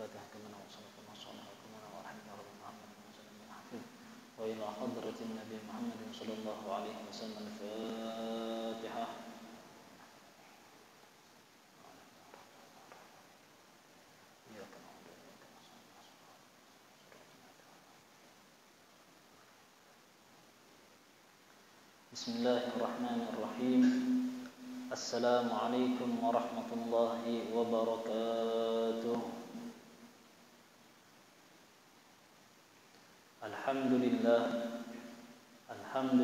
الفاتحة كما وصلت وصلها كما ورحمة رب محمد وسلم الحفيظ وإلى حضرة النبي محمد صلى الله عليه وسلم الفاتحة. بسم الله الرحمن الرحيم. السلام عليكم ورحمة الله وبركاته. الحمد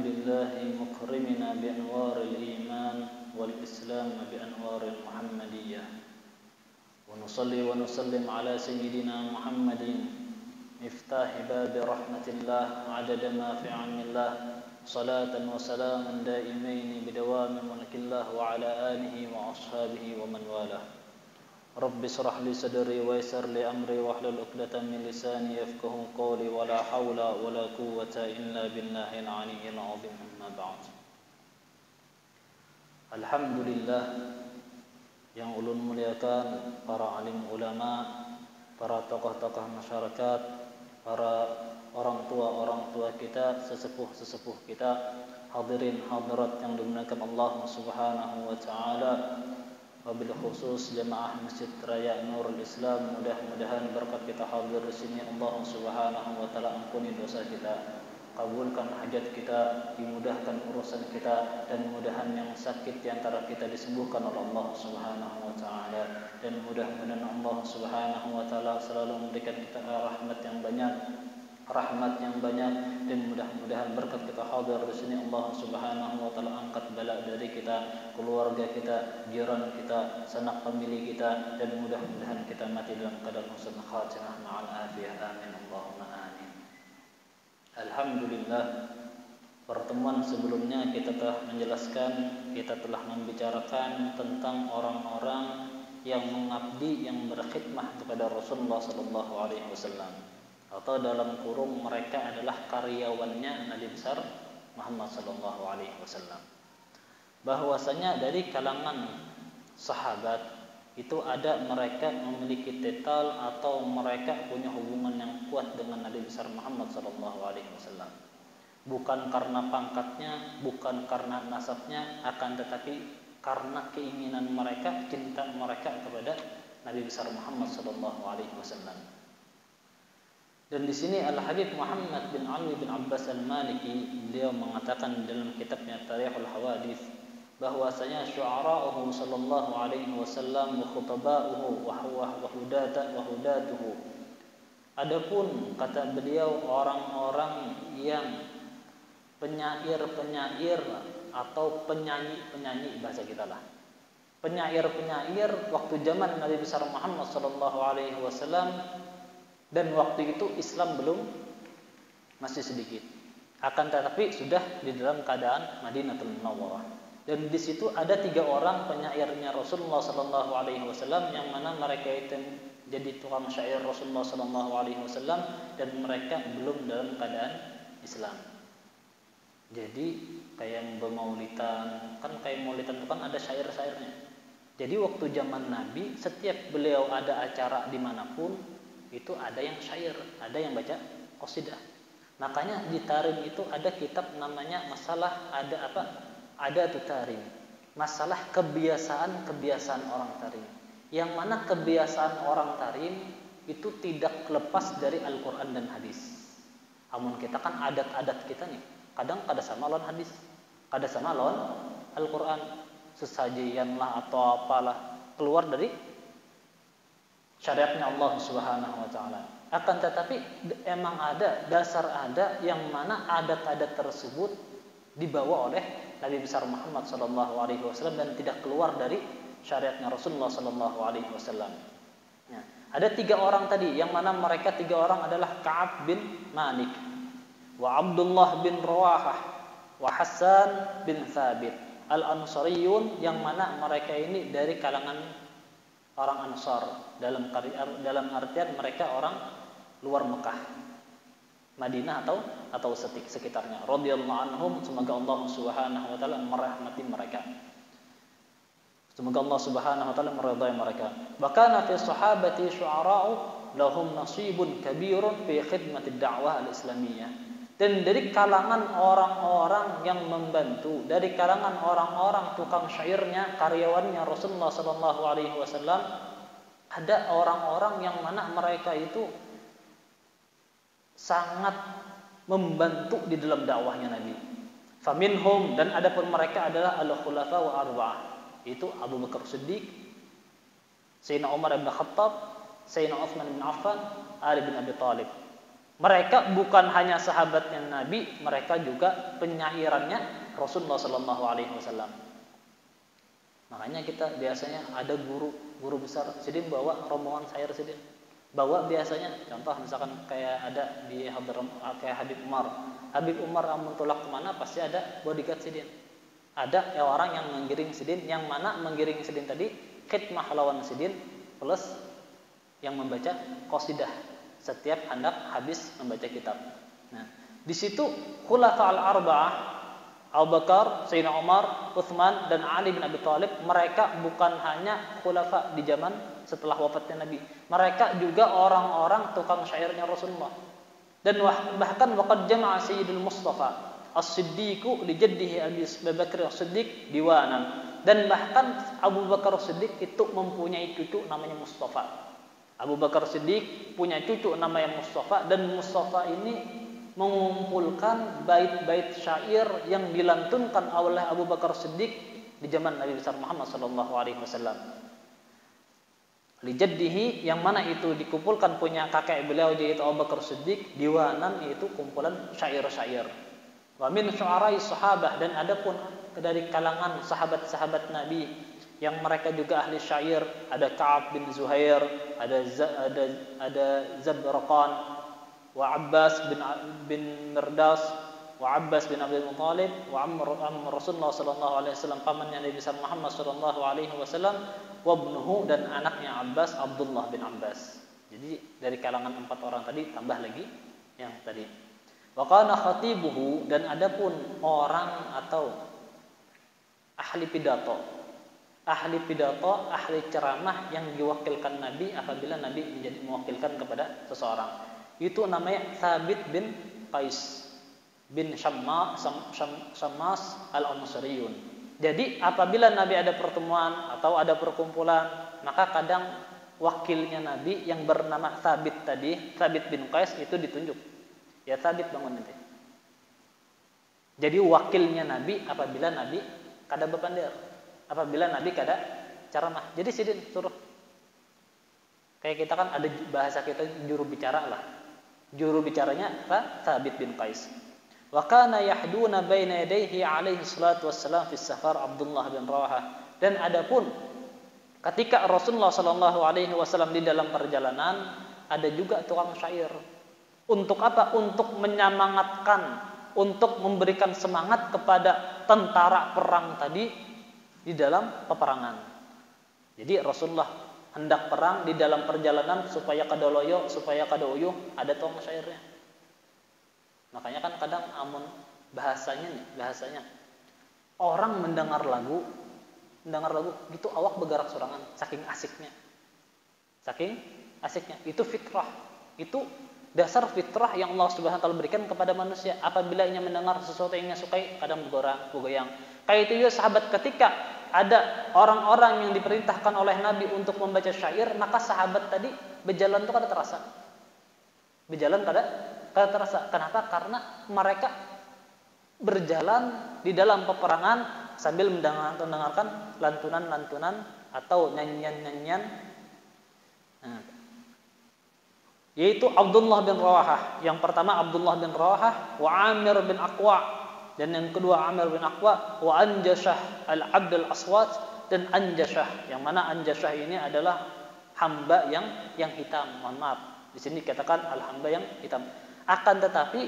لله مكرمنا بأنوار الإيمان والإسلام بأنوار المحمدية، ونصلي ونسلم على سيدنا محمد مفتاح باب رحمة الله عدد ما في علم الله، صلاة وسلاما دائمين بدوام ملك الله وعلى آله وأصحابه ومن والاه. رب اشرح لي صدري ويسر لي أمري واحلل عقدة من لساني يفقهوا قولي ولا حول ولا قوة إلا بالله العلي العظيم. أما بعد. Alhamdulillah, yang ulun muliakan para alim ulama, para tokoh-tokoh masyarakat, para orang tua kita, sesepuh kita, hadirin hadirat yang dimuliakan Allah Subhanahu wa taala, wabil khusus jemaah Masjid Raya Nurul Islam. Mudah-mudahan berkat kita hadir di sini Allah Subhanahu wa taala ampuni dosa kita, kabulkan hajat kita, dimudahkan urusan kita, dan mudahan yang sakit di antara kita disembuhkan oleh Allah Subhanahu wa taala, dan mudah-mudahan Allah Subhanahu wa taala selalu memberikan kita rahmat yang banyak, dan mudah-mudahan berkat kita hadir di sini Allah Subhanahu wa taala angkat bala dari kita, keluarga kita, jiran kita, sanak famili kita, dan mudah-mudahan kita mati dalam keadaan husnul khatimah ma'al afiyah. Amin Allahumma amin. Alhamdulillah, pertemuan sebelumnya kita telah membicarakan tentang orang-orang yang mengabdi, yang berkhidmah kepada Rasulullah sallallahu alaihi wasallam, atau dalam kurung mereka adalah karyawannya Nabi besar Muhammad sallallahu alaihi wasallam. Bahwasanya dari kalangan sahabat itu ada mereka memiliki titel atau mereka punya hubungan yang kuat dengan Nabi besar Muhammad sallallahu alaihi wasallam. Bukan karena pangkatnya, bukan karena nasabnya, akan tetapi karena keinginan mereka, cinta mereka kepada Nabi besar Muhammad sallallahu alaihi wasallam. Dan di sini Al-Habib Muhammad bin Ali bin Abbas Al-Maliki, beliau mengatakan dalam kitabnya Tarikhul Hawadits bahwasanya syu'ara'uhu sallallahu alaihi wasallam wa khutaba'uhu wa hudatuhu. Adapun kata beliau orang-orang yang penyair-penyair atau penyanyi bahasa kita lah. Penyair-penyair waktu zaman Nabi besar Muhammad sallallahu alaihi wasallam, dan waktu itu Islam belum, masih sedikit. Akan tetapi sudah di dalam keadaan Madinatul Munawwarah. Dan di situ ada 3 orang penyairnya Rasulullah sallallahu alaihi wasallam, yang mana mereka itu jadi tukang syair Rasulullah sallallahu alaihi wasallam, dan mereka belum dalam keadaan Islam. Jadi kayak bermaulidan, kan kayak maulidan itu kan ada syair-syairnya. Jadi waktu zaman Nabi, setiap beliau ada acara dimanapun, itu ada yang syair, ada yang baca qasidah. Makanya di Tarim itu ada kitab namanya masalah ada Tarim, masalah kebiasaan orang Tarim, yang mana kebiasaan orang Tarim itu tidak lepas dari Al-Quran dan hadis. Amun kita kan adat-adat kita nih, kadang kada sama lawan hadis, kada sama lawan Al-Quran, sesajian lah atau apalah keluar dari syariatnya Allah Subhanahu wa taala. Akan tetapi emang ada dasar yang mana adat-adat tersebut dibawa oleh Nabi besar Muhammad sallallahu alaihi wasallam dan tidak keluar dari syariatnya Rasulullah sallallahu alaihi wasallam. Ya. Ada 3 orang tadi, yang mana mereka 3 orang adalah Ka'ab bin Malik, wa Abdullah bin Rawahah, wa Hasan bin Thabit Al-Ansariyun, yang mana mereka ini dari kalangan orang Ansar, dalam artian mereka orang luar Mekah, Madinah atau sekitarnya. Radhiyallahu anhum, semoga Allah Subhanahu wa taala merahmati mereka. Semoga Allah Subhanahu wa taala meridai mereka. Bahkan fi sahabati syu'ara'u lahum nasibun kabirun fi khidmatid da'wah al-islamiyah. Dan dari kalangan orang-orang yang membantu, dari kalangan orang-orang tukang syairnya, karyawannya Rasulullah sallallahu alaihi wasallam, ada orang-orang yang mana mereka itu sangat membantu di dalam dakwahnya Nabi. Faminhum, dan adapun mereka adalah al-khulafa wa arba'ah, itu Abu Bakar Siddiq, Sayyidina Umar bin Khattab, Sayyidina Utsman bin Affan, Ali bin Abi Thalib. Mereka bukan hanya sahabatnya Nabi, mereka juga penyairannya Rasulullah sallallahu alaihi wasallam. Makanya kita biasanya ada guru besar sidin bawa rombongan syair sidin. Bawa biasanya contoh misalkan kayak ada di kayak Habib Umar. Habib Umar amun tolak kemana pasti ada bodyguard sidin. Ada ya orang yang menggiring sidin, yang mana menggiring sidin tadi khidmah lawan sidin plus yang membaca qasidah setiap hendak habis membaca kitab. Nah, di situ khulafa al-arba'ah, Abu Bakar, Sayyidina Umar, Utsman dan Ali bin Abi Thalib, mereka bukan hanya khulafa di zaman setelah wafatnya Nabi. Mereka juga orang-orang tukang syairnya Rasulullah. Dan bahkan waqad jama'a Sayyidul Mustafa As-Siddiqu li jaddihi Abi Bakar As-Siddiq diwanan. Dan bahkan Abu Bakar As-Siddiq itu mempunyai cucu namanya Mustafa. Abu Bakar Siddiq punya cucu namanya Mustafa, dan Mustafa ini mengumpulkan bait-bait syair yang dilantunkan oleh Abu Bakar Siddiq di zaman Nabi besar Muhammad sallallahu alaihi wasallam. Li jaddihi, yang mana itu dikumpulkan punya kakek beliau yaitu Abu Bakar Siddiq, diwanan yaitu kumpulan syair-syair. Wa min syu'ara'i sahabah, dan adapun dari kalangan sahabat-sahabat Nabi yang mereka juga ahli syair, ada Ka'ab bin Zuhair, ada Zabraqan, wa Abbas bin Mirdas, wa Abbas bin Abdul Muthalib, wa Rasulullah sallallahu alaihi wasallam, pamannya Nabi besar Muhammad sallallahu alaihi wasallam, wa ibnuhu, dan anaknya Abbas, Abdullah bin Abbas. Jadi dari kalangan 4 orang tadi tambah lagi yang tadi. Wa kana khatibuhu, dan adapun orang atau ahli pidato, ahli ceramah yang diwakilkan Nabi apabila Nabi menjadi mewakilkan kepada seseorang, itu namanya Thabit bin Qais bin Syammas al-Ansariyun. Jadi apabila Nabi ada pertemuan atau ada perkumpulan, maka kadang wakilnya Nabi yang bernama Thabit tadi, Thabit bin Qais itu ditunjuk. Ya Thabit bangun nanti. Jadi wakilnya Nabi apabila Nabi kada bepandir, apabila Nabi kada ceramah. Jadi sidin suruh. Kayak kita kan ada bahasa kita juru bicara lah. Juru bicaranya Thabit bin Qais. Wa kana yahduna baina yadayhi alaihi salatu wassalam fi safar Abdullah bin Rawahah. Dan adapun ketika Rasulullah sallallahu alaihi wasallam di dalam perjalanan, ada juga tukang syair. Untuk apa? Untuk menyemangatkan, untuk memberikan semangat kepada tentara perang tadi di dalam peperangan. Jadi Rasulullah hendak perang di dalam perjalanan supaya kada loyo, supaya kada uyuh, ada tukang syairnya. Makanya kan kadang amun bahasanya orang mendengar lagu gitu awak bergerak sorangan, saking asiknya. Itu fitrah. Itu dasar fitrah yang Allah Subhanahu wa taala berikan kepada manusia. Apabila ia mendengar sesuatu yang ia sukai, kadang bergoyang. Kayak itu juga sahabat, ketika ada orang-orang yang diperintahkan oleh Nabi untuk membaca syair, maka sahabat tadi berjalan itu kada terasa. Kada terasa. Kenapa? Karena mereka berjalan di dalam peperangan sambil mendengarkan lantunan-lantunan atau nyanyian-nyanyian. Yaitu Abdullah bin Rawahah. Yang pertama Abdullah bin Rawahah, wa Amir bin Aqwa, dan yang kedua Amir bin Aqwa, wa Anjashah al-Abd al-Aswat, dan Anjashah, yang mana Anjashah ini adalah hamba yang hitam. Mohon maaf, di sini dikatakan al-hamba yang hitam. Akan tetapi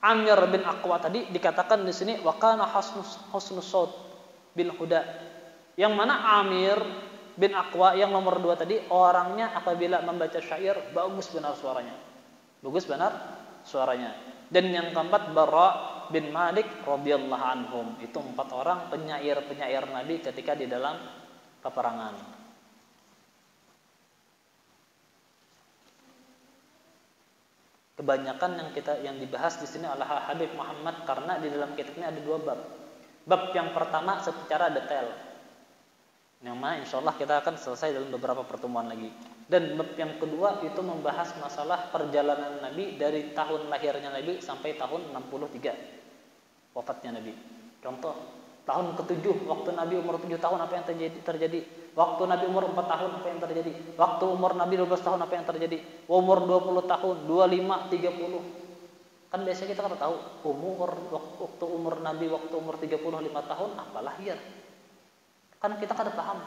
Amir bin Aqwa tadi dikatakan di sini wa kana husnus saut bil huda, yang mana Amir bin Aqwa yang nomor 2 tadi orangnya apabila membaca syair bagus benar suaranya. Dan yang keempat Bara bin Malik radhiyallahu anhum. Itu 4 orang penyair Nabi ketika di dalam peperangan. Kebanyakan yang dibahas di sini adalah Habib Muhammad, karena di dalam kitab ini ada 2 bab. Bab yang pertama secara detail, yang mana insya Allah kita akan selesai dalam beberapa pertemuan lagi. Dan bab yang kedua itu membahas masalah perjalanan Nabi dari tahun lahirnya Nabi sampai tahun 63 wafatnya Nabi. Contoh, tahun ke-7 waktu Nabi umur 7 tahun apa yang terjadi? Waktu Nabi umur 4 tahun apa yang terjadi? Waktu umur Nabi 12 tahun apa yang terjadi? Umur 20 tahun, 25, 30. Kan biasanya kita kan tahu waktu umur Nabi waktu umur 35 tahun apalah ya. Kan kita kadang paham,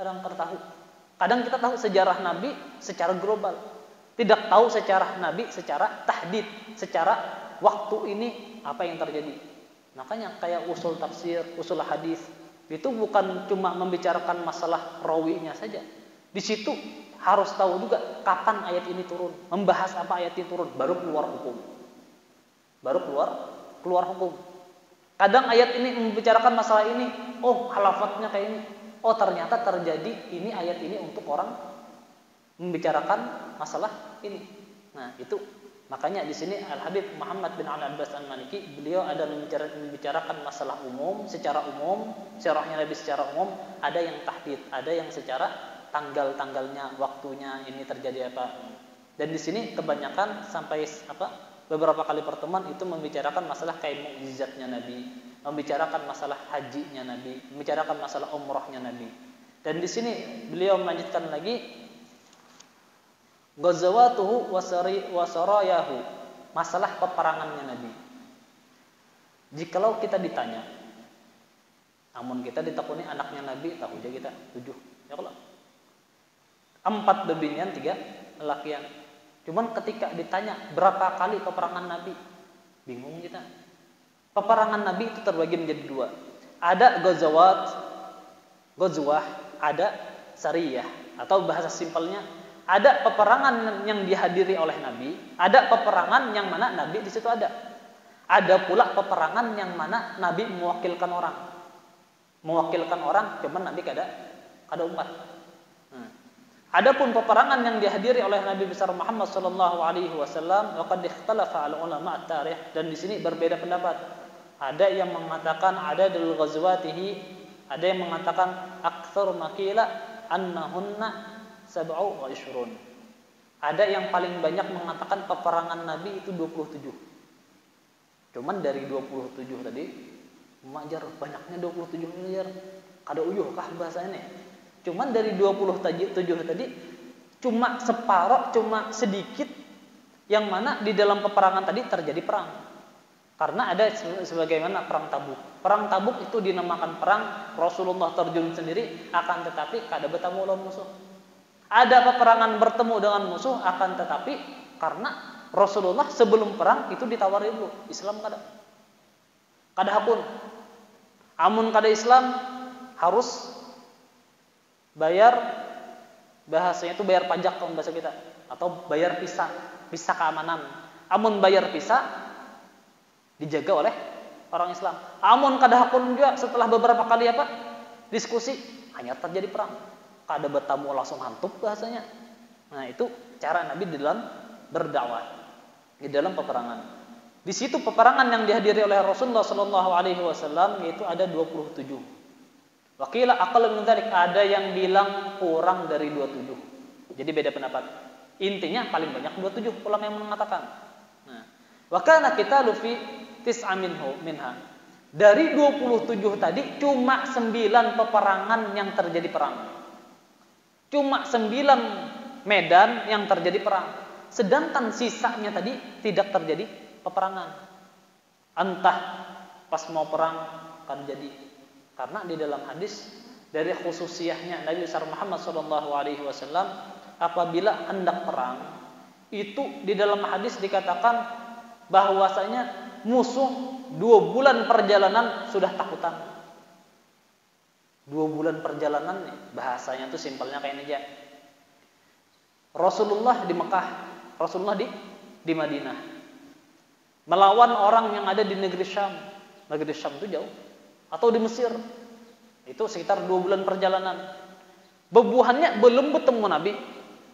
kadang tahu. Kadang kita tahu sejarah Nabi secara global. Tidak tahu sejarah Nabi secara tahdid, secara waktu ini apa yang terjadi. Makanya kayak usul tafsir, usul hadis itu bukan cuma membicarakan masalah rawinya saja. Di situ harus tahu juga kapan ayat ini turun, membahas apa ayat ini turun, baru keluar hukum. Baru keluar hukum. Kadang ayat ini membicarakan masalah ini, oh halafatnya kayak ini. Oh ternyata terjadi ini ayat ini untuk orang membicarakan masalah ini. Nah, itu makanya di sini Al-Habib Muhammad bin Al-Abbas Al-Maliki, beliau ada membicarakan masalah umum, secara umum, syarahnya Nabi secara umum, ada yang tahdid, ada yang secara tanggal-tanggalnya, waktunya ini terjadi apa. Dan di sini kebanyakan sampai beberapa kali pertemuan itu membicarakan masalah kayak mukjizatnya Nabi, membicarakan masalah hajinya Nabi, membicarakan masalah umrahnya Nabi. Dan di sini beliau melanjutkan lagi ghazawatuhu wa sarayahu, masalah peperangannya Nabi. Jikalau kita ditanya, namun kita ditakuni anaknya Nabi, tahu aja kita 7. Ya kalau 4 bebinian, 3 lelakian. Cuman ketika ditanya berapa kali peperangan Nabi, bingung kita. Peperangan Nabi itu terbagi menjadi 2. Ada ghazwah, ada sariyah, atau bahasa simpelnya ada peperangan yang dihadiri oleh Nabi, ada peperangan yang mana Nabi di situ ada. Ada pula peperangan yang mana Nabi mewakilkan orang. Mewakilkan orang, cuman Nabi kada umat. Adapun peperangan yang dihadiri oleh Nabi besar Muhammad sallallahu alaihi wasallam, waqad ikhtalafa al-ulama at-tarikh, dan di sini berbeda pendapat. Ada yang mengatakan adadul ghazwatihi, ada yang mengatakan aktsar maqila annahunna 27. Ada yang paling banyak mengatakan peperangan Nabi itu 27. Cuman dari 27 tadi majar banyaknya 27 miliar. Kada uyuh kah bahasanya nih? Cuman dari 27 tadi cuma separoh, cuma sedikit yang mana di dalam peperangan tadi terjadi perang. Karena ada sebagaimana perang Tabuk. Perang Tabuk itu dinamakan perang Rasulullah terjun sendiri, akan tetapi kada bertemu lawan musuh. Ada peperangan bertemu dengan musuh, akan tetapi karena Rasulullah sebelum perang itu ditawari dulu, Islam kada hakun. Amun kada Islam harus bayar, bahasanya itu bayar pajak kalau bahasa kita, atau bayar visa keamanan. Amun bayar visa dijaga oleh orang Islam. Amun kada hakun juga setelah beberapa kali diskusi, hanya terjadi perang. Kada bertamu langsung hantup bahasanya. Nah, itu cara Nabi di dalam berdakwah, di dalam peperangan. Di situ peperangan yang dihadiri oleh Rasulullah sallallahu alaihi wasallam yaitu ada 27. Wakila aqall min dzalik, ada yang bilang kurang dari 27. Jadi beda pendapat. Intinya paling banyak 27 ulama yang mengatakan. Nah, wa kana qitalu fi tis'a minha. Dari 27 tadi cuma 9 peperangan yang terjadi perang. Cuma 9 medan yang terjadi perang. Sedangkan sisanya tadi tidak terjadi peperangan. Entah pas mau perang kan jadi. Karena di dalam hadis dari khususiyahnya Nabi besar Muhammad SAW, apabila hendak perang itu di dalam hadis dikatakan bahwasanya musuh 2 bulan perjalanan sudah takutan. 2 bulan perjalanan nih, bahasanya tuh simpelnya kayak ini aja. Rasulullah di Mekah, Rasulullah di Madinah, melawan orang yang ada di negeri Syam. Negeri Syam itu jauh. Atau di Mesir, itu sekitar 2 bulan perjalanan. Bebuhannya belum bertemu Nabi,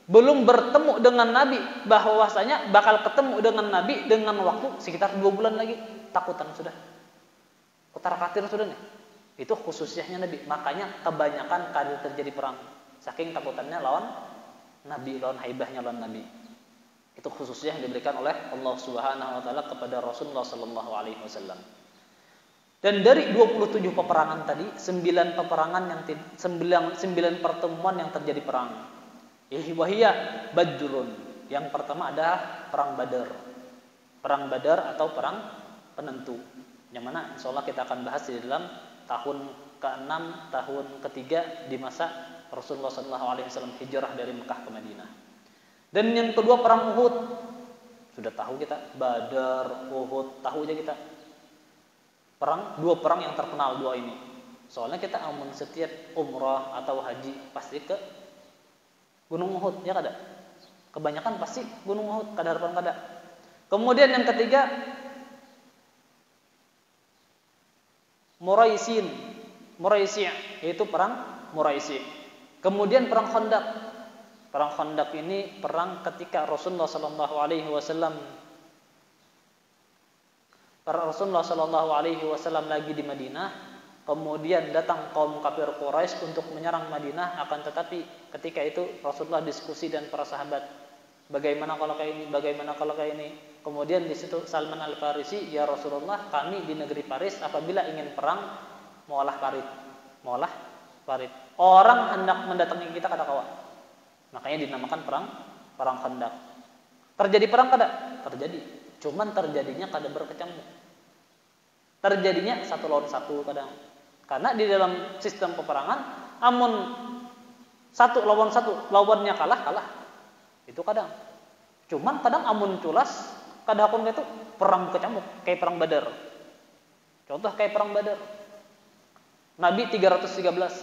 belum bertemu dengan Nabi, bahwasanya bakal ketemu dengan Nabi dengan waktu sekitar 2 bulan lagi. Takutan sudah, utar-atir sudah nih. Itu khususnya Nabi. Makanya kebanyakan kali terjadi perang, saking takutannya lawan Nabi, lawan haibahnya lawan Nabi. Itu khususnya yang diberikan oleh Allah Subhanahu wa taala kepada Rasulullah sallallahu alaihi wasallam. Dan dari 27 peperangan tadi, 9 pertemuan yang terjadi perang. Wahiyya Badrun. Yang pertama adalah perang Badar. Perang Badar atau perang penentu. Yang mana insyaallah kita akan bahas di dalam tahun ke-6, tahun ke-3 di masa Rasulullah SAW hijrah dari Mekah ke Madinah. Dan yang kedua perang Uhud. Sudah tahu kita, Badar, Uhud, tahu aja kita. Dua perang yang terkenal dua ini. Soalnya kita amun setiap umrah atau haji pasti ke Gunung Uhud, ya kada? Kebanyakan pasti Gunung Uhud, kada harapan kada. Kemudian yang ketiga Muraisi, yaitu perang Muraisi. Kemudian perang Khandaq. Perang Khandaq ini perang ketika Rasulullah sallallahu alaihi wasallam lagi di Madinah. Kemudian datang kaum kafir Quraisy untuk menyerang Madinah, akan tetapi ketika itu Rasulullah diskusi dan para sahabat, bagaimana kalau kayak ini, bagaimana kalau kayak ini. Kemudian di situ Salman Al-Farisi, ya Rasulullah, kami di negeri Paris apabila ingin perang mau olah parit. Orang hendak mendatangi kita kada kawa. Makanya dinamakan perang Khandaq. Terjadi perang kada? Terjadi. Cuman terjadinya kada berkecamuk. Terjadinya 1 lawan 1 kadang. Karena di dalam sistem peperangan, amun 1 lawan 1, lawannya kalah. Itu kadang. Cuman kadang amun culas, kadang akun itu perang kecamuk, kayak perang Badar. Contoh kayak perang Badar. Nabi 313.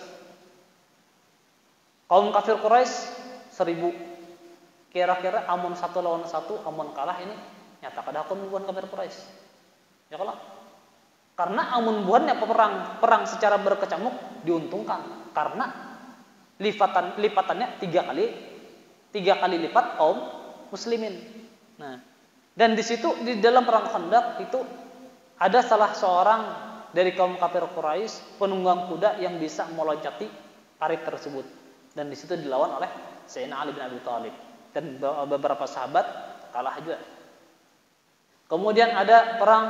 Kaum kafir Quraisy 1000. Kira-kira amun 1 lawan 1, amun kalah ini nyata kadang akun bukan kafir Quraisy. Ya kalau karena amun buannya perang secara berkecamuk diuntungkan karena lipatannya 3 kali lipat kaum muslimin. Nah, dan di situ di dalam perang Khandaq itu ada salah seorang dari kaum kafir Quraisy, penunggang kuda yang bisa meloncati parit tersebut, dan di situ dilawan oleh Sayyidina Ali bin Abi Thalib dan beberapa sahabat kalah juga. Kemudian ada perang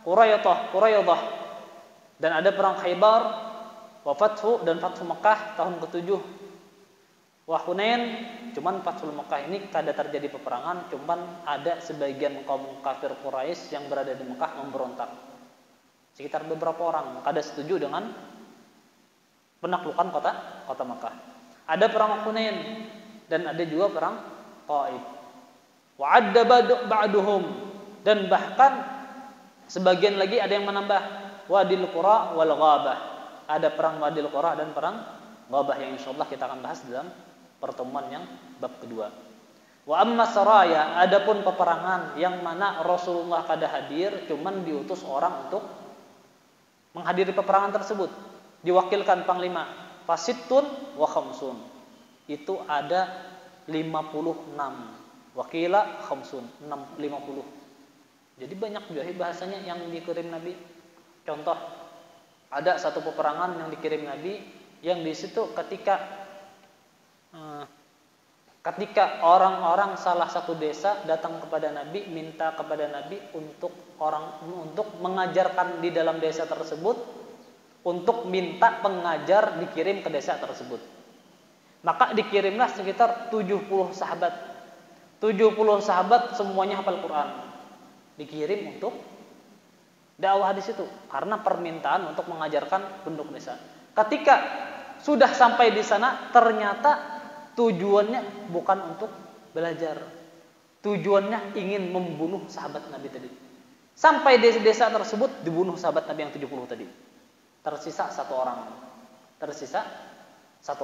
Quraidah, dan ada perang Khaybar, wa Fathu dan Fathu Mekah tahun ke-7. Wa Hunain, cuman Fathul Mekah ini kada terjadi peperangan, cuman ada sebagian kaum kafir Quraisy yang berada di Mekah memberontak. Sekitar beberapa orang kada setuju dengan penaklukan kota Mekah. Ada perang Hunain dan ada juga perang Taif. Wa adda ba'duhum, dan bahkan sebagian lagi ada yang menambah Wadil Qura wal Ghabah. Ada perang Wadil Qura dan perang Ghabah yang insyaallah kita akan bahas dalam pertemuan yang bab kedua. Wa amma saraya, adapun peperangan yang mana Rasulullah kada hadir, cuman diutus orang untuk menghadiri peperangan tersebut, diwakilkan panglima. Fasittun wa khamsun, itu ada 56. Wakila khamsun, 50. Jadi banyak juga bahasanya yang dikirim Nabi. Contoh, ada satu peperangan yang dikirim Nabi, yang di situ ketika orang-orang salah satu desa datang kepada Nabi, minta kepada Nabi untuk mengajarkan di dalam desa tersebut, untuk minta pengajar dikirim ke desa tersebut. Maka dikirimlah sekitar 70 sahabat. 70 sahabat semuanya hafal Quran. Dikirim untuk dakwah di situ karena permintaan untuk mengajarkan penduduk desa. Ketika sudah sampai di sana, ternyata tujuannya bukan untuk belajar. Tujuannya ingin membunuh sahabat Nabi tadi. Sampai di desa tersebut dibunuh sahabat Nabi yang 70 tadi. Tersisa satu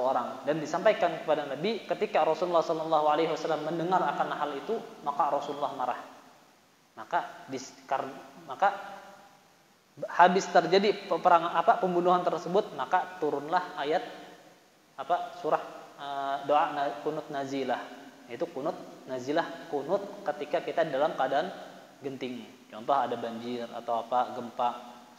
orang dan disampaikan kepada Nabi. Ketika Rasulullah SAW mendengar akan hal itu, maka Rasulullah marah. Maka habis terjadi pembunuhan tersebut, maka turunlah ayat surah doa kunut nazilah. Itu kunut nazilah, kunut ketika kita dalam keadaan genting. Contoh ada banjir atau apa, gempa,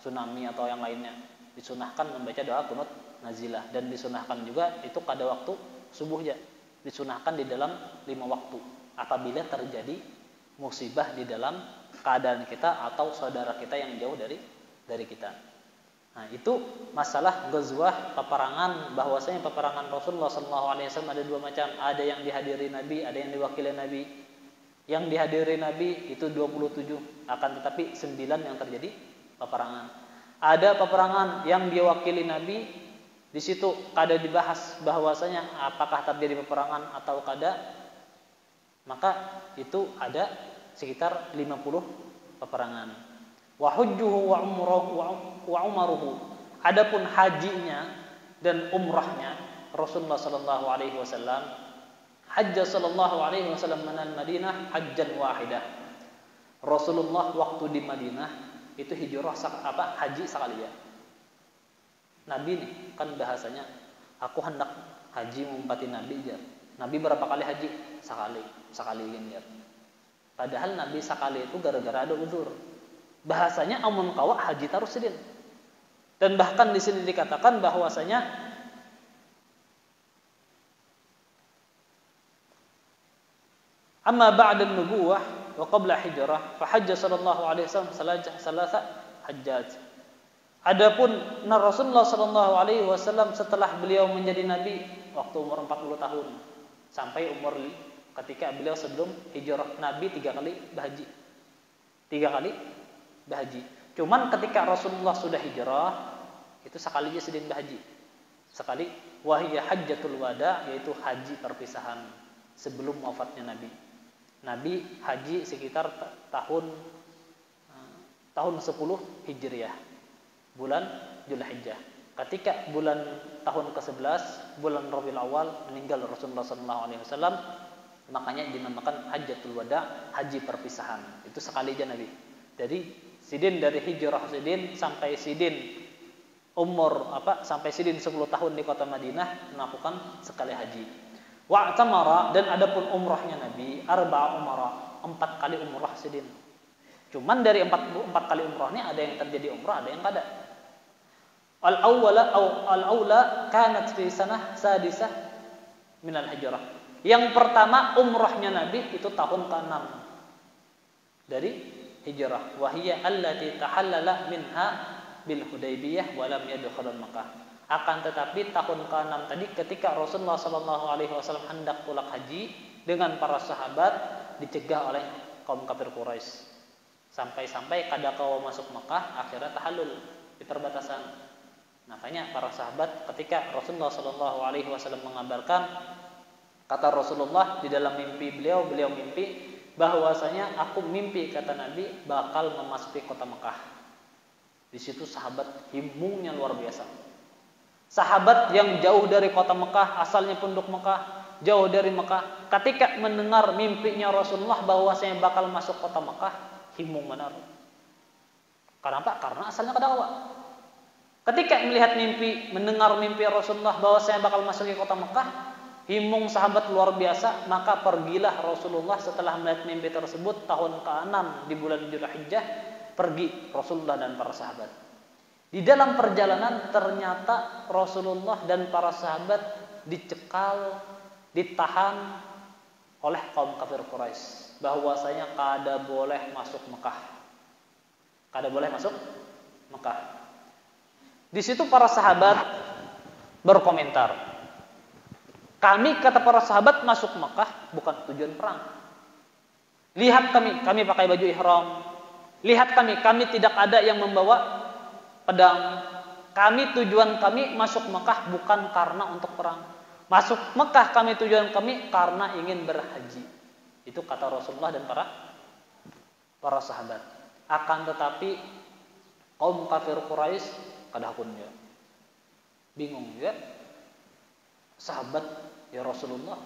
tsunami atau yang lainnya. Disunahkan membaca doa kunut nazilah, dan disunahkan juga itu pada waktu subuh ya. Disunahkan di dalam 5 waktu apabila terjadi musibah di dalam keadaan kita atau saudara kita yang jauh dari kita. Nah, itu masalah ghazwah, peperangan, bahwasanya peperangan Rasulullah SAW ada 2 macam. Ada yang dihadiri Nabi, ada yang diwakili Nabi. Yang dihadiri Nabi itu 27, akan tetapi 9 yang terjadi peperangan. Ada peperangan yang diwakili Nabi, di situ kada dibahas bahwasanya apakah terjadi peperangan atau kada. Maka itu ada sekitar 50 peperangan. Wa hujjuhu wa umruhu. Adapun hajinya dan umrahnya Rasulullah sallallahu alaihi wasallam, hajja sallallahu alaihi wasallam minal Madinah hajjan wahidah. Rasulullah waktu di Madinah itu hijrah haji sekali ya. Nabi nih kan bahasanya, aku hendak haji mengumpati Nabi jar. Nabi berapa kali haji? Sekali jar. Padahal Nabi sekali itu gara-gara ada uzur. Bahasanya amun kawa haji tarus sidin. Dan bahkan di sini dikatakan bahwasanya amma ba'da an-nubuwah wa qabla hijrah fa hajja sallallahu alaihi wasallam salasa hajjat. Adapun Rasulullah sallallahu alaihi wasallam setelah beliau menjadi nabi waktu umur 40 tahun sampai umur ketika beliau sebelum hijrah, Nabi 3 kali berhaji. 3 kali berhaji. Cuman ketika Rasulullah sudah hijrah, itu sekali aja sedang berhaji. Sekali, wahiyya hajjatul wada, yaitu haji perpisahan sebelum wafatnya Nabi. Nabi haji sekitar tahun 10 Hijriah, bulan Dzulhijjah. Ketika bulan tahun ke-11, bulan Rabiul Awal, meninggal Rasulullah SAW, makanya dinamakan hajjatul wada, haji perpisahan. Itu sekali aja Nabi. Jadi sidin dari hijrah sidin sampai sidin sampai sidin 10 tahun di kota Madinah melakukan sekali haji. Wa'tamara, dan adapun umrahnya Nabi arba'a umrah, 4 kali umrah sidin. Cuman dari 4 kali umrah ini ada yang terjadi umrah, ada yang kada. Al-awla kanat fi sanah sadisah minal hijrah. Yang pertama umrahnya Nabi itu tahun ke-6 dari hijrah. Wahiyya allati tahallala minha bil Hudaybiyah wa lam yadkhul Makkah. Akan tetapi tahun ke-6 tadi ketika Rasulullah sallallahu alaihi wasallam hendak pulang haji dengan para sahabat dicegah oleh kaum kafir Quraisy. Sampai-sampai kada kau masuk Makkah, akhirnya tahallul di perbatasan. Makanya para sahabat ketika Rasulullah sallallahu alaihi wasallam mengabarkan, kata Rasulullah di dalam mimpi beliau mimpi bahwasanya aku mimpi, kata Nabi, bakal memasuki kota Mekah. Di situ sahabat himungnya luar biasa. Sahabat yang jauh dari kota Mekah, asalnya penduduk Mekah, jauh dari Mekah, ketika mendengar mimpinya Rasulullah bahwasanya bakal masuk kota Mekah, himung benar. Kenapa? Karena asalnya kada kawa. Ketika melihat mimpi, mendengar mimpi Rasulullah bahwasanya bakal masuk ke kota Mekah, himung sahabat luar biasa. Maka pergilah Rasulullah setelah melihat mimpi tersebut tahun ke-6 di bulan Dzulhijjah, pergi Rasulullah dan para sahabat. Di dalam perjalanan ternyata Rasulullah dan para sahabat dicekal, ditahan oleh kaum kafir Quraisy bahwasanya kada boleh masuk Mekah. Kada boleh masuk Mekah. Di situ para sahabat berkomentar. Kami, kata para sahabat, masuk Mekah bukan tujuan perang. Lihat kami pakai baju ihram. Lihat kami tidak ada yang membawa pedang. Tujuan kami masuk Mekah bukan karena untuk perang. Masuk Mekah tujuan kami karena ingin berhaji. Itu kata Rasulullah dan para sahabat. Akan tetapi kaum kafir Quraisy kadahpun ya bingung ya. Sahabat, ya Rasulullah,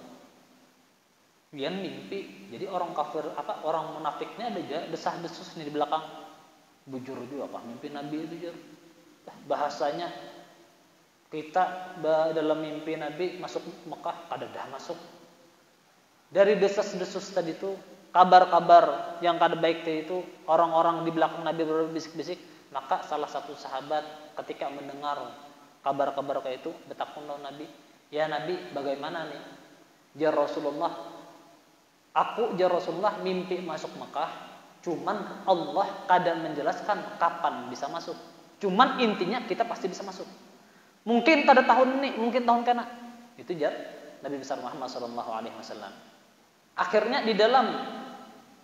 pian mimpi. Jadi orang kafir orang munafiknya ada aja desah-desus nih di belakang. Bujur juga mimpi Nabi itu jur. Bahasanya Kita dalam mimpi Nabi masuk Mekah, kada dah masuk. Dari desas-desus tadi itu, kabar-kabar yang kada baik tadi itu, orang-orang di belakang Nabi berbisik-bisik, maka salah satu sahabat ketika mendengar kabar-kabar kayak itu, bertakun lawan Nabi, "Ya Nabi, bagaimana nih? Ya Rasulullah, aku ya Rasulullah mimpi masuk Mekah, cuman Allah kada menjelaskan kapan bisa masuk. Cuman intinya kita pasti bisa masuk. Mungkin pada tahun ini, mungkin tahun kena." Itu jar Nabi besar Muhammad sallallahu alaihi wasallam. Akhirnya di dalam,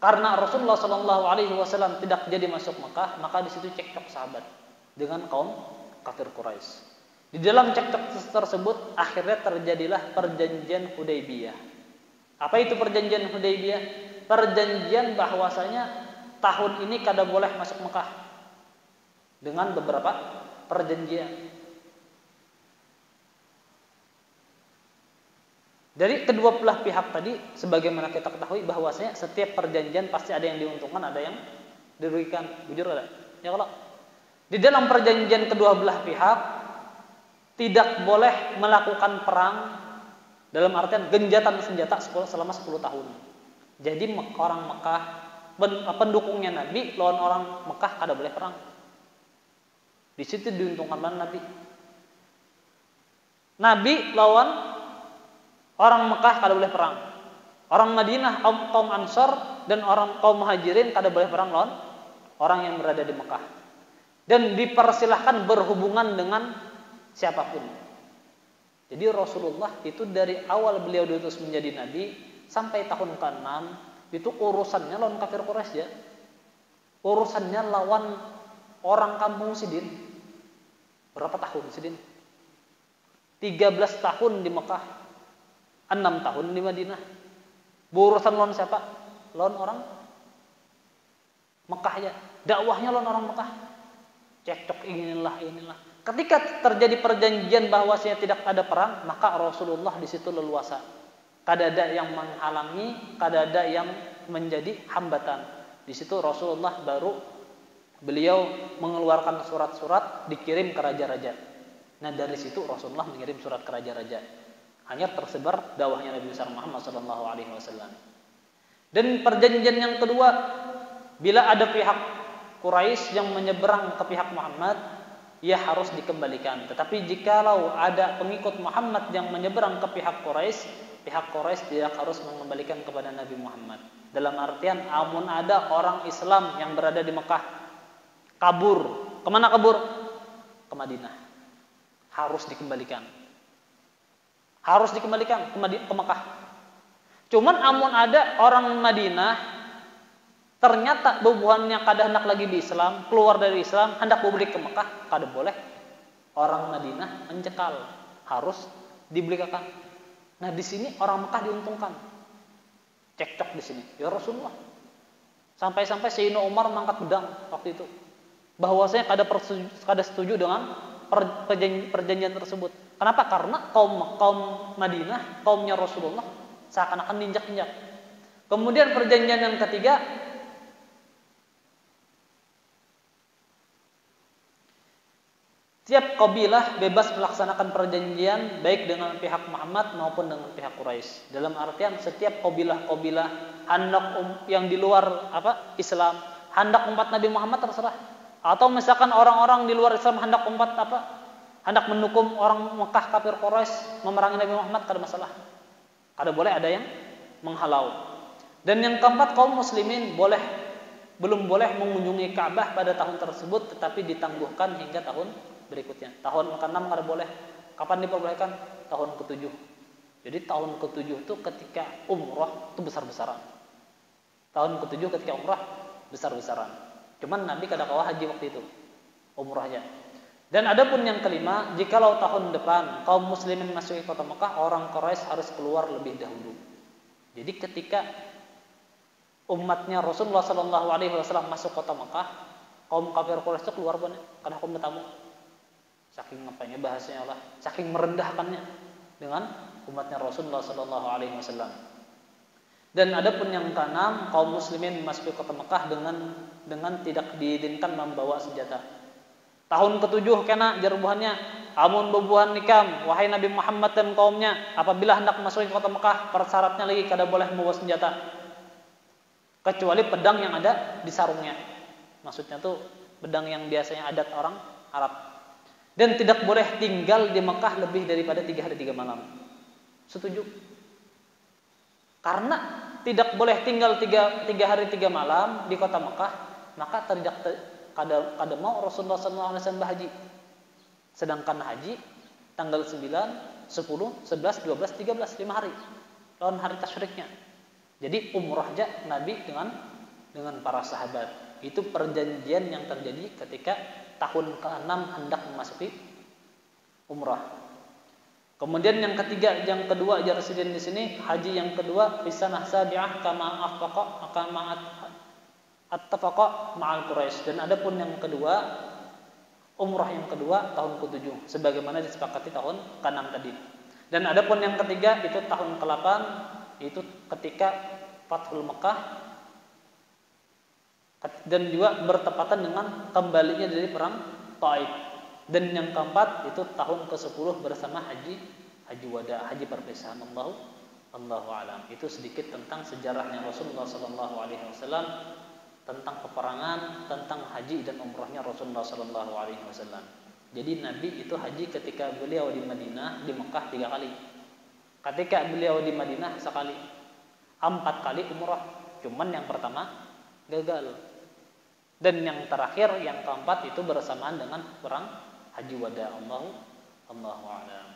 karena Rasulullah sallallahu alaihi wasallam tidak jadi masuk Mekah, maka di situ cekcok sahabat dengan kaum kafir Quraisy. Di dalam cekcok tersebut akhirnya terjadilah perjanjian Hudaybiyah. Apa itu perjanjian Hudaybiyah? Perjanjian bahwasanya tahun ini kada boleh masuk Mekah. Dengan beberapa perjanjian. Dari kedua belah pihak tadi, sebagaimana kita ketahui bahwasanya setiap perjanjian pasti ada yang diuntungkan, ada yang dirugikan. Jujur ada? Ya kalau di dalam perjanjian kedua belah pihak tidak boleh melakukan perang dalam artian genjatan senjata selama 10 tahun. Jadi orang Mekah, pendukungnya Nabi lawan orang Mekah kada boleh perang. Di situ diuntungkan Nabi. Nabi lawan orang Mekah kada boleh perang. Orang Madinah, kaum Ansor dan orang kaum Muhajirin kada boleh perang lawan orang yang berada di Mekah. Dan dipersilahkan berhubungan dengan siapapun. Jadi Rasulullah itu dari awal beliau diutus menjadi nabi sampai tahun ke-6 itu urusannya lawan kafir Quraisy ya. Urusannya lawan orang kampung Sidin. Berapa tahun Sidin? 13 tahun di Mekah, 6 tahun di Madinah. Berurusan lawan siapa? Lawan orang Mekah ya. Dakwahnya lawan orang Mekah. Cekcok inilah. Ketika terjadi perjanjian bahwasanya tidak ada perang, maka Rasulullah di situ leluasa. Kada ada yang menghalangi, kada ada yang menjadi hambatan. Di situ Rasulullah baru beliau mengeluarkan surat-surat dikirim ke raja-raja. Nah dari situ Rasulullah mengirim surat ke raja-raja. Hanya tersebar dakwahnya Nabi besar Muhammad sallallahu alaihi wasallam. Dan perjanjian yang kedua, bila ada pihak Quraisy yang menyeberang ke pihak Muhammad, ia harus dikembalikan. Tetapi jikalau ada pengikut Muhammad yang menyeberang ke pihak Quraisy tidak harus mengembalikan kepada Nabi Muhammad. Dalam artian, amun ada orang Islam yang berada di Mekah kabur, kemana kabur? Ke Madinah. Harus dikembalikan. Ke Mekah. Cuman amun ada orang Madinah ternyata bubuhannya kada hendak lagi di Islam, keluar dari Islam, hendak balik ke Mekah, kada boleh. Orang Madinah mencekal, harus dibelikakan. Nah di sini orang Mekah diuntungkan. Cekcok di sini. Ya Rasulullah. Sampai-sampai Sayyidina Umar mengangkat pedang waktu itu. Bahwasanya kada setuju dengan perjanjian tersebut. Kenapa? Karena kaum Madinah, kaumnya Rasulullah seakan-akan ninjak-ninjak. Kemudian perjanjian yang ketiga, tiap kabilah bebas melaksanakan perjanjian baik dengan pihak Muhammad maupun dengan pihak Quraisy. Dalam artian setiap kabilah hendak yang di luar Islam, hendak umat Nabi Muhammad terserah. Atau misalkan orang-orang di luar Islam hendak hendak mendukung orang Mekah kafir Quraisy memerangi Nabi Muhammad, kada masalah. Kada boleh ada yang menghalau. Dan yang keempat, kaum muslimin belum boleh mengunjungi Ka'bah pada tahun tersebut, tetapi ditangguhkan hingga tahun berikutnya. Tahun ke-6 kada boleh. Kapan diperbolehkan? Tahun ke-7. Jadi tahun ke-7 itu ketika umrah itu besar-besaran. Tahun ke-7 ketika umrah besar-besaran. Cuman Nabi kada kawa haji waktu itu, umrahnya. Dan adapun yang kelima, jikalau tahun depan kaum muslimin masuk ke kota Mekah, orang Quraisy harus keluar lebih dahulu. Jadi ketika umatnya Rasulullah sallallahu alaihi wasallam masuk kota Mekah, kaum kafir Quraisy itu keluar banyak karena kaum tamu. Saking ngapanya bahasanya Allah, saking merendahkannya dengan umatnya Rasulullah sallallahu alaihi wasallam. Dan adapun yang keenam, kaum muslimin masuk ke kota Mekah dengan tidak diizinkan membawa senjata. Tahun ke-7 kena jerbuhannya amun bubuhan nikam, wahai Nabi Muhammad dan kaumnya, apabila hendak memasuki kota Mekah, persyaratnya lagi kada boleh membawa senjata kecuali pedang yang ada di sarungnya. Maksudnya tuh pedang yang biasanya adat orang Arab. Dan tidak boleh tinggal di Mekah lebih daripada 3 hari 3 malam. Setuju? Karena tidak boleh tinggal 3 hari 3 malam di kota Mekah, maka tidak kada mau Rasulullah SAW berhaji. Sedangkan haji tanggal 9, 10, 11, 12, 13, 5 hari. Lawan hari tasyriknya. Jadi umrah aja Nabi dengan para sahabat. Itu perjanjian yang terjadi ketika tahun ke-6 hendak memasuki umrah. Kemudian yang ketiga, yang kedua aja residen di sini, haji yang kedua bisanah sabi'ah kama attafaqa ma'al Quraisy. Dan adapun yang kedua, umrah yang kedua tahun ke-7 sebagaimana disepakati tahun ke-6 tadi. Dan adapun yang ketiga itu tahun ke-8, itu ketika Fathul Mekah dan juga bertepatan dengan kembalinya dari perang Taif. Dan yang keempat itu tahun ke-10 bersama haji wada, haji perpisahan. Allahu a'lam. Itu sedikit tentang sejarahnya Rasulullah SAW, tentang peperangan, tentang haji dan umrahnya Rasulullah SAW. Jadi Nabi itu haji ketika beliau di Madinah, di Mekah 3 kali. Ketika beliau di Madinah sekali. 4 kali umrah. Cuman yang pertama gagal. Dan yang terakhir, yang keempat itu bersamaan dengan perang haji wada. Allahu a'lam.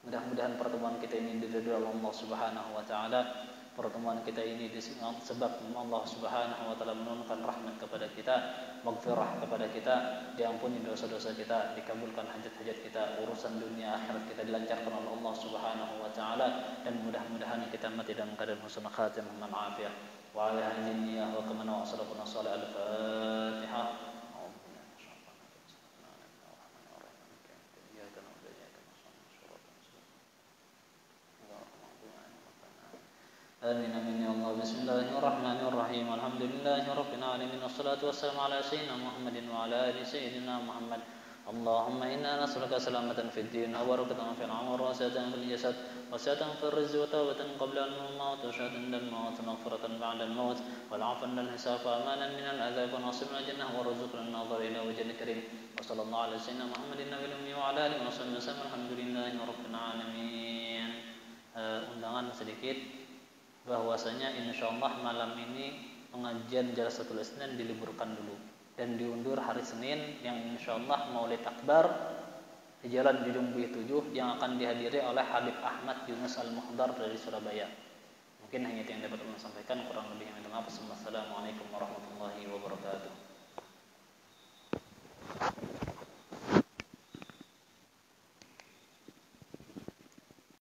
Mudah-mudahan pertemuan kita ini diridhoi Allah Subhanahu wa taala. Pertemuan kita ini sebab Allah Subhanahu wa taala menurunkan rahmat kepada kita, maghfirah kepada kita, diampuni dosa-dosa kita, dikabulkan hajat-hajat kita, urusan dunia akhirat kita dilancarkan oleh Allah Subhanahu wa taala, dan mudah-mudahan kita mati dalam keadaan husnul khatimah wal afiyah. Wa ala hadhihi wa kama wasallatu sallallahu al-fatihah. آمين آمين يا الله. بسم الله الرحمن الرحيم. الحمد لله رب العالمين والصلاة والسلام على سيدنا محمد وعلى آل سيدنا محمد. اللهم إنا نسألك سلامة في الدين وبركة في العمر وسعة في الجسد وسعة في الرزق وتوبة قبل الموت وشهادة عند الموت ومغفرة بعد الموت والعفو عند الحساب وأمانا من العذاب ونصرنا الجنة ورزقنا النظر إلى وجه الكريم. وصلى الله على سيدنا محمد النبي الأمي وعلى آله وصحبه وسلم. الحمد لله رب العالمين. Undangan sedikit bahwasanya insyaallah malam ini pengajian Jalsatul Isnin diliburkan dulu dan diundur hari Senin yang insyaallah Maulid Akbar di Jalan Didumbuih 7 yang akan dihadiri oleh Habib Ahmad Yunus Al-Muhdar dari Surabaya. Mungkin hanya itu yang dapat saya sampaikan, kurang lebih yang minta maaf. Wassalamualaikum warahmatullahi wabarakatuh.